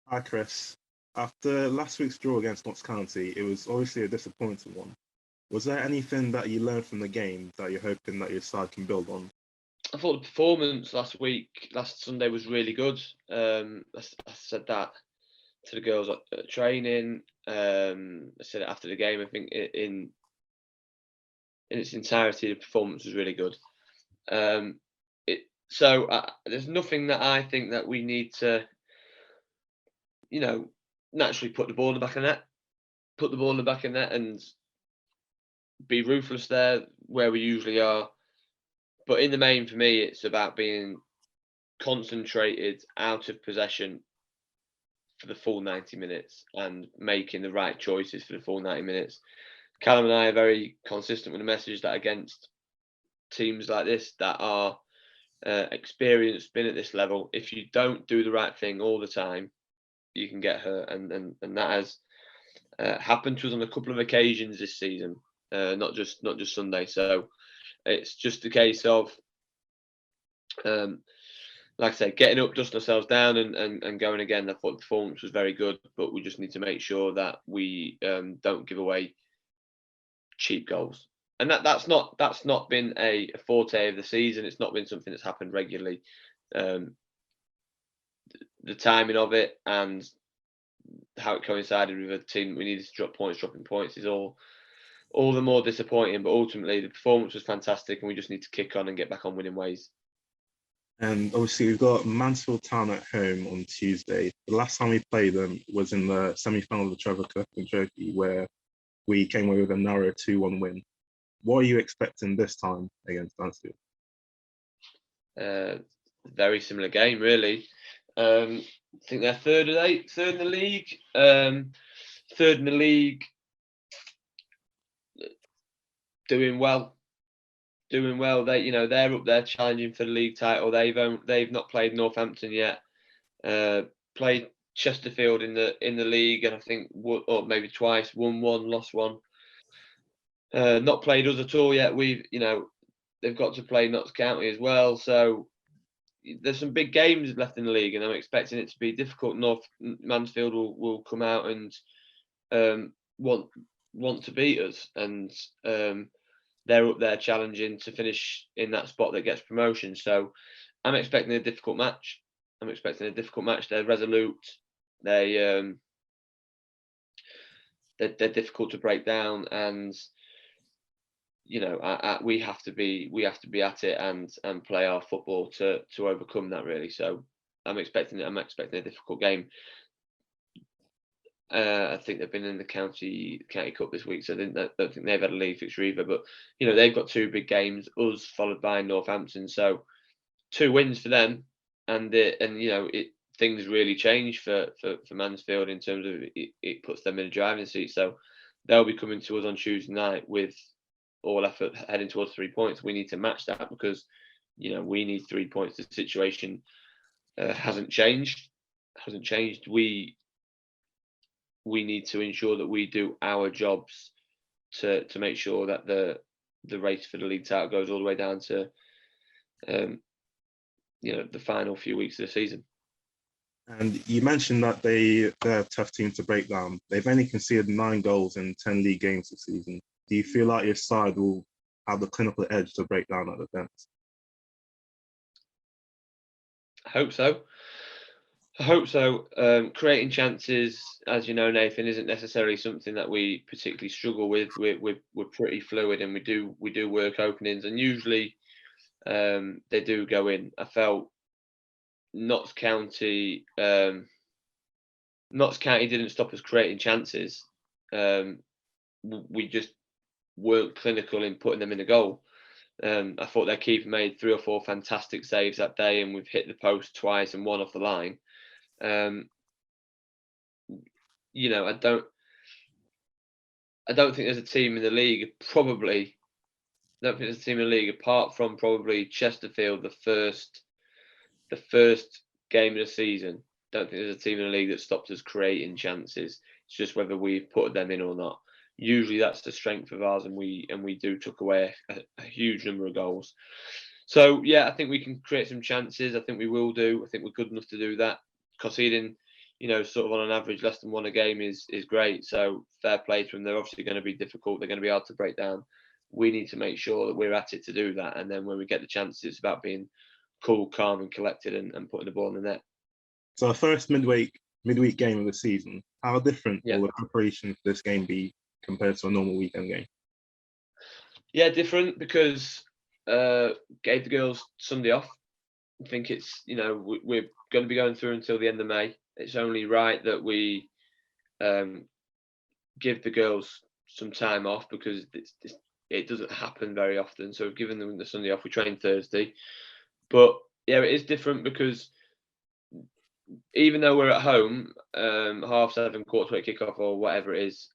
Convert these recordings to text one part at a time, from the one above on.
Hi, Chris. After last week's draw against Notts County, it was obviously a disappointing one. Was there anything that you learned from the game that you're hoping that your side can build on? I thought the performance last Sunday, was really good. I said that to the girls at training. I said it after the game. I think in its entirety, the performance was really good. There's nothing that I think that we need to, naturally put the ball in the back of the net, put the ball in the back of the net, and be ruthless there where we usually are. But in the main, for me, it's about being concentrated, out of possession for the full 90 minutes and making the right choices for the full 90 minutes. Callum and I are very consistent with the message that against teams like this that are experienced, been at this level, if you don't do the right thing all the time, you can get hurt, and that has happened to us on a couple of occasions this season, not just Sunday. So it's just a case of, like I say, getting up, dusting ourselves down, and going again. I thought the performance was very good, but we just need to make sure that we don't give away cheap goals. And that's not been a forte of the season. It's not been something that's happened regularly. The timing of it and how it coincided with a team we needed to dropping points is all the more disappointing. But ultimately, the performance was fantastic, and we just need to kick on and get back on winning ways. And obviously, we've got Mansfield Town at home on Tuesday. The last time we played them was in the semi-final of the Trevor Clifton Trophy, where we came away with a narrow 2-1 win. What are you expecting this time against Mansfield? Very similar game, really. I think they're third in the league. Third in the league, doing well. They, they're up there challenging for the league title. They've not played Northampton yet. Played Chesterfield in the league, and I think or maybe twice. Won one, lost one. Not played us at all yet. They've got to play Notts County as well. So there's some big games left in the league, and I'm expecting it to be difficult. Mansfield will come out and want to beat us, and they're up there challenging to finish in that spot that gets promotion. So I'm expecting a difficult match. They're resolute. They're difficult to break down, and we have to be at it and play our football to overcome that, really. So I'm expecting a difficult game. I think they've been in the county cup this week, so I don't think they've had a league fixture either. But they've got two big games, us followed by Northampton. So 2 wins for them, and things really change for Mansfield in terms of it puts them in a driving seat. So they'll be coming to us on Tuesday night with all effort heading towards 3 points. We need to match that because we need 3 points. The situation hasn't changed. We need to ensure that we do our jobs to make sure that the race for the league title goes all the way down to the final few weeks of the season. And you mentioned that they're a tough team to break down. They've only conceded 9 goals in 10 league games this season. Do you feel like your side will have the clinical edge to break down that defence? I hope so. Creating chances, as you know, Nathan, isn't necessarily something that we particularly struggle with. We're pretty fluid, and we do work openings, and usually they do go in. I felt Notts County didn't stop us creating chances. We just weren't clinical in putting them in a goal. I thought their keeper made 3 or 4 fantastic saves that day, and we've hit the post twice and one off the line. I don't think there's a team in the league. I don't think there's a team in the league apart from probably Chesterfield, the first game of the season. Don't think there's a team in the league that stopped us creating chances. It's just whether we've put them in or not. Usually that's the strength of ours, and we do took away a huge number of goals. So yeah, I think we can create some chances. I think we will do. I think we're good enough to do that. Conceding sort of on an average less than one a game is great. So fair play to them. They're obviously going to be difficult. They're going to be hard to break down. We need to make sure that we're at it to do that. And then when we get the chance, it's about being cool, calm, and collected, and putting the ball in the net. So our first midweek game of the season. How different Yeah. will the preparation for this game be compared to a normal weekend game? Yeah, different because gave the girls Sunday off. I think it's we're going to be going through until the end of May. It's only right that we give the girls some time off because it doesn't happen very often. So we've given them the Sunday off. We train Thursday, but yeah, it is different because even though we're at home, 7:30, 7:45 kickoff or whatever it is,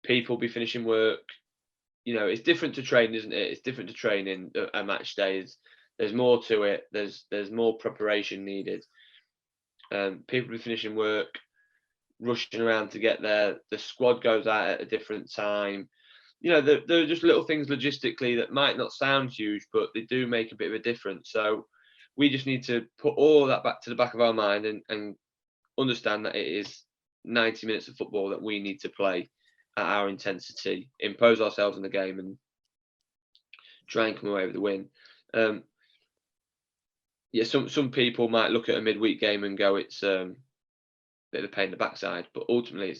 people be finishing work. It's different to train, isn't it? It's different to training a match day. There's more to it. There's more preparation needed. People be finishing work, rushing around to get there. The squad goes out at a different time. There are just little things logistically that might not sound huge, but they do make a bit of a difference. So we just need to put all that back to the back of our mind and understand that it is 90 minutes of football that we need to play at our intensity, impose ourselves in the game, and try and come away with the win. Some people might look at a midweek game and go, it's a bit of a pain in the backside, but ultimately,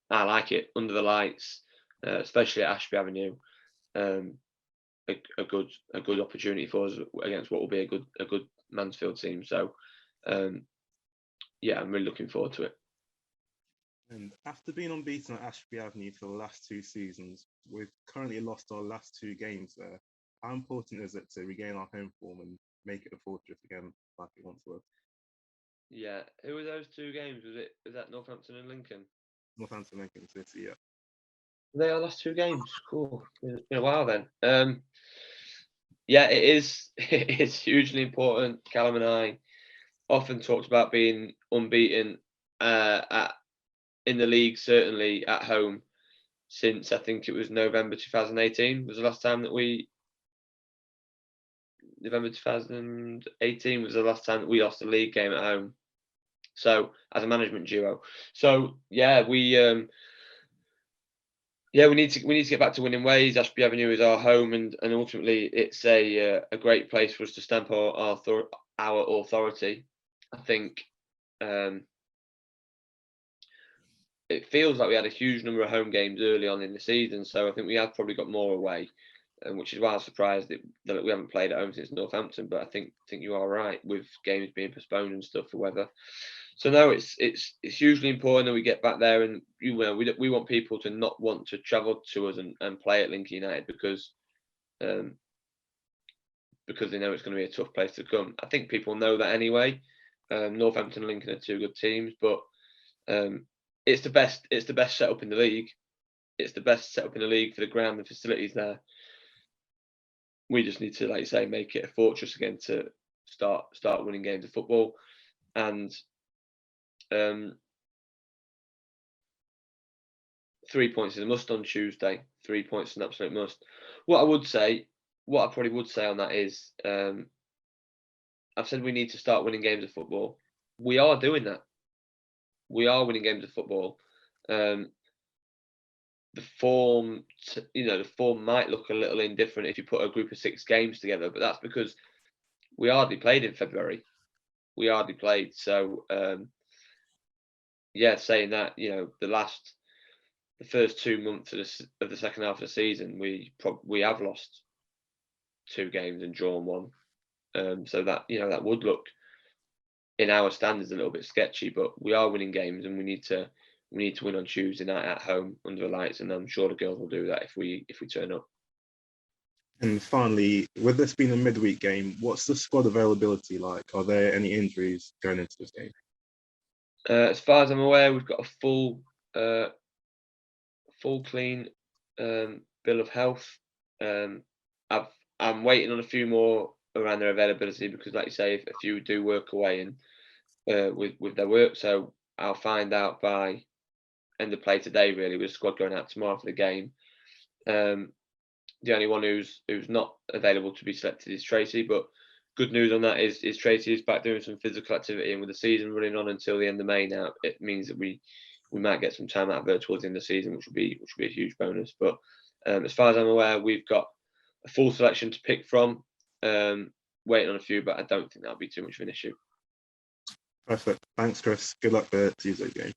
I like it under the lights, especially at Ashby Avenue. A good opportunity for us against what will be a good Mansfield team. So, I'm really looking forward to it. And after being unbeaten at Ashby Avenue for the last 2 seasons, we've currently lost our last 2 games there. How important is it to regain our home form and make it a fortress again like it once was? Yeah, who were those 2 games? Was that Northampton and Lincoln? Northampton, Lincoln City, yeah. They are last 2 games. Cool. It's been a while then. Yeah, it is. It's hugely important. Callum and I often talked about being unbeaten in the league, certainly at home, since I think it was November 2018 was the last time that November 2018 was the last time that we lost a league game at home. So as a management duo, we need to get back to winning ways. Ashby Avenue is our home, and ultimately it's a great place for us to stamp our authority. I think it feels like we had a huge number of home games early on in the season, so I think we have probably got more away, which is why I was surprised that we haven't played at home since Northampton. But I think you are right with games being postponed and stuff for weather. So no, it's hugely important that we get back there, and we want people to not want to travel to us and play at Lincoln United because they know it's going to be a tough place to come. I think people know that anyway. Northampton and Lincoln are 2 good teams, but it's the best setup in the league. It's the best setup in the league for the ground, the facilities there. We just need to, like you say, make it a fortress again to start winning games of football. And 3 points is a must on Tuesday. 3 points is an absolute must. What I probably would say on that is, I've said we need to start winning games of football. We are doing that. We are winning games of football. The form might look a little indifferent if you put a group of 6 games together, but that's because we hardly played in February. We hardly played. So, saying that, the first 2 months of the second half of the season, we have lost 2 games and drawn 1. So that that would look, in our standards, a little bit sketchy, but we are winning games, and we need to win on Tuesday night at home under the lights, and I'm sure the girls will do that if we turn up. And finally, with this being a midweek game, what's the squad availability like? Are there any injuries going into this game? As far as I'm aware, we've got a full clean bill of health. I'm waiting on a few more around their availability because, like you say, a few do work away and with their work. So I'll find out by end of play today, really, with the squad going out tomorrow for the game. The only one who's not available to be selected is Tracy, but good news on that is Tracy is back doing some physical activity, and with the season running on until the end of May now, it means that we might get some time out of her towards the end of the season, which will be a huge bonus. But as far as I'm aware, we've got a full selection to pick from. Waiting on a few, but I don't think that'll be too much of an issue. Perfect. Thanks, Chris. Good luck for Tuesday's game.